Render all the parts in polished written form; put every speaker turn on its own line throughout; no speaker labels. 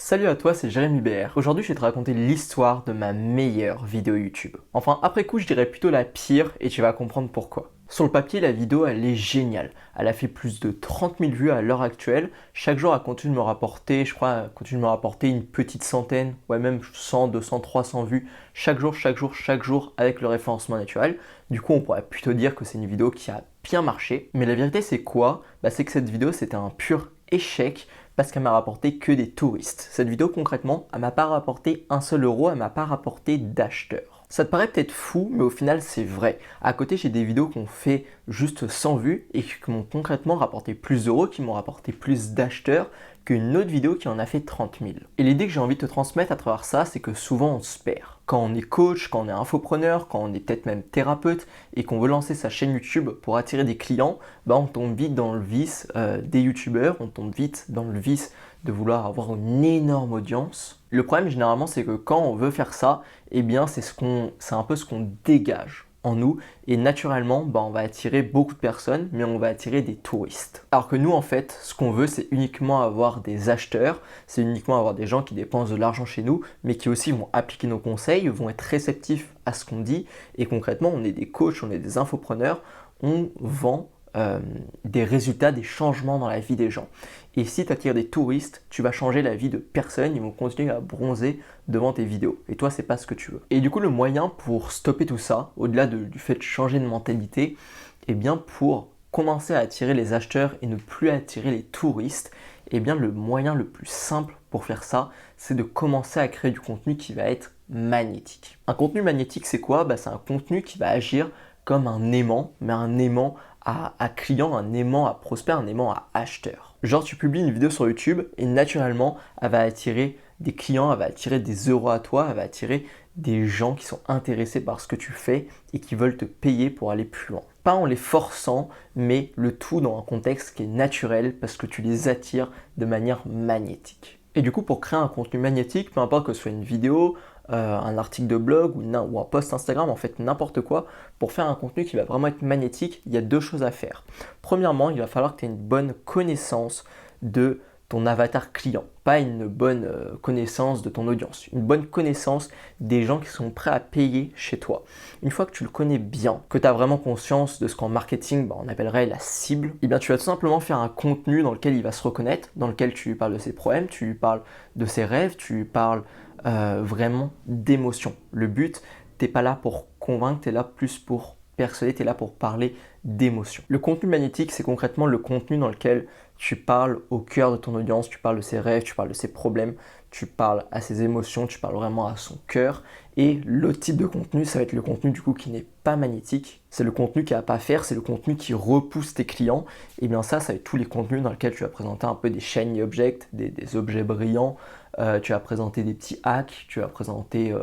Salut à toi, c'est Jérémy BR. Aujourd'hui, je vais te raconter l'histoire de ma meilleure vidéo YouTube. Enfin, après coup, je dirais plutôt la pire et tu vas comprendre pourquoi. Sur le papier, la vidéo, elle est géniale. Elle a fait plus de 30 000 vues à l'heure actuelle. Chaque jour, elle continue de me rapporter, je crois, elle continue de me rapporter une petite centaine, ouais, même 100, 200, 300 vues chaque jour avec le référencement naturel. Du coup, on pourrait plutôt dire que c'est une vidéo qui a bien marché. Mais la vérité, c'est quoi? C'est que cette vidéo, c'était un pur échec parce qu'elle m'a rapporté que des touristes. Cette vidéo concrètement, elle m'a pas rapporté un seul euro, elle m'a pas rapporté d'acheteurs. Ça te paraît peut-être fou, mais au final c'est vrai. À côté, j'ai des vidéos qui ont fait juste 100 vues et qui m'ont concrètement rapporté plus d'euros, qui m'ont rapporté plus d'acheteurs qu'une autre vidéo qui en a fait 30 000. Et l'idée que j'ai envie de te transmettre à travers ça, c'est que souvent on se perd. Quand on est coach, quand on est infopreneur, quand on est peut-être même thérapeute et qu'on veut lancer sa chaîne YouTube pour attirer des clients, on tombe vite dans le vice des youtubeurs, on tombe vite dans le vice de vouloir avoir une énorme audience. Le problème généralement c'est que quand on veut faire ça, c'est un peu ce qu'on dégage en nous et naturellement on va attirer beaucoup de personnes mais on va attirer des touristes. Alors que nous en fait ce qu'on veut c'est uniquement avoir des acheteurs, c'est uniquement avoir des gens qui dépensent de l'argent chez nous mais qui aussi vont appliquer nos conseils, vont être réceptifs à ce qu'on dit et concrètement on est des coachs, on est des infopreneurs, on vend des résultats, des changements dans la vie des gens. Et si tu attires des touristes, tu vas changer la vie de personnes, ils vont continuer à bronzer devant tes vidéos. Et toi, c'est pas ce que tu veux. Et du coup, le moyen pour stopper tout ça, au-delà du fait de changer de mentalité, pour commencer à attirer les acheteurs et ne plus attirer les touristes, le moyen le plus simple pour faire ça, c'est de commencer à créer du contenu qui va être magnétique. Un contenu magnétique, c'est quoi? C'est un contenu qui va agir comme un aimant, mais un aimant à client, un aimant à prospect, un aimant à acheteur. Genre tu publies une vidéo sur YouTube et naturellement elle va attirer des clients, elle va attirer des euros à toi, elle va attirer des gens qui sont intéressés par ce que tu fais et qui veulent te payer pour aller plus loin. Pas en les forçant, mais le tout dans un contexte qui est naturel parce que tu les attires de manière magnétique. Et du coup pour créer un contenu magnétique, peu importe que ce soit une vidéo, un article de blog ou un post Instagram, en fait n'importe quoi, pour faire un contenu qui va vraiment être magnétique, il y a deux choses à faire. Premièrement, il va falloir que tu aies une bonne connaissance de ton avatar client, pas une bonne connaissance de ton audience, une bonne connaissance des gens qui sont prêts à payer chez toi. Une fois que tu le connais bien, que tu as vraiment conscience de ce qu'en marketing on appellerait la cible, tu vas tout simplement faire un contenu dans lequel il va se reconnaître, dans lequel tu lui parles de ses problèmes, tu lui parles de ses rêves, tu lui parles vraiment d'émotion. Le but, t'es pas là pour convaincre, tu es là plus pour persuader, tu es là pour parler d'émotion. Le contenu magnétique, c'est concrètement le contenu dans lequel tu parles au cœur de ton audience, tu parles de ses rêves, tu parles de ses problèmes, tu parles à ses émotions, tu parles vraiment à son cœur. Et l'autre type de contenu, ça va être le contenu du coup qui n'est pas magnétique. C'est le contenu qui n'a pas à faire, c'est le contenu qui repousse tes clients. Et ça va être tous les contenus dans lesquels tu vas présenter un peu des shiny objects, des objets brillants. Tu vas présenter des petits hacks, tu vas présenter,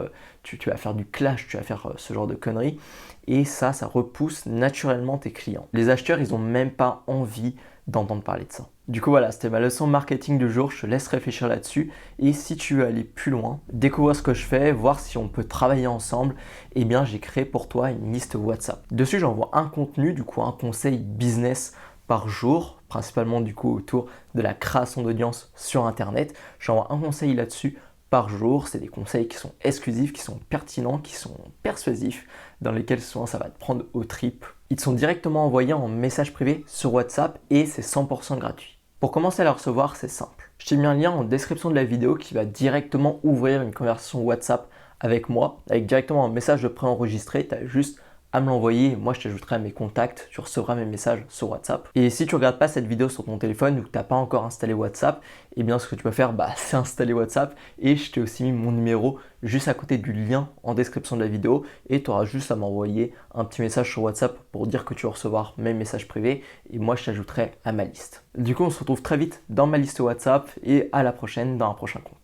tu vas faire du clash, tu vas faire ce genre de conneries. Et ça repousse naturellement tes clients. Les acheteurs, ils n'ont même pas envie d'entendre parler de ça. Du coup voilà, c'était ma leçon marketing du jour, je te laisse réfléchir là-dessus et si tu veux aller plus loin, découvrir ce que je fais, voir si on peut travailler ensemble, j'ai créé pour toi une liste WhatsApp. Dessus j'envoie un contenu, du coup un conseil business par jour, principalement du coup autour de la création d'audience sur internet. J'envoie un conseil là-dessus par jour, c'est des conseils qui sont exclusifs, qui sont pertinents, qui sont persuasifs, dans lesquels souvent ça va te prendre aux tripes. Ils te sont directement envoyés en message privé sur WhatsApp et c'est 100% gratuit. Pour commencer à les recevoir, c'est simple. Je t'ai mis un lien en description de la vidéo qui va directement ouvrir une conversation WhatsApp avec moi, avec directement un message de préenregistré. Tu as juste à me l'envoyer, moi je t'ajouterai à mes contacts, tu recevras mes messages sur WhatsApp. Et si tu ne regardes pas cette vidéo sur ton téléphone ou que tu n'as pas encore installé WhatsApp, ce que tu peux faire, c'est installer WhatsApp et je t'ai aussi mis mon numéro juste à côté du lien en description de la vidéo et tu auras juste à m'envoyer un petit message sur WhatsApp pour dire que tu vas recevoir mes messages privés et moi je t'ajouterai à ma liste. Du coup on se retrouve très vite dans ma liste WhatsApp et à la prochaine dans un prochain compte.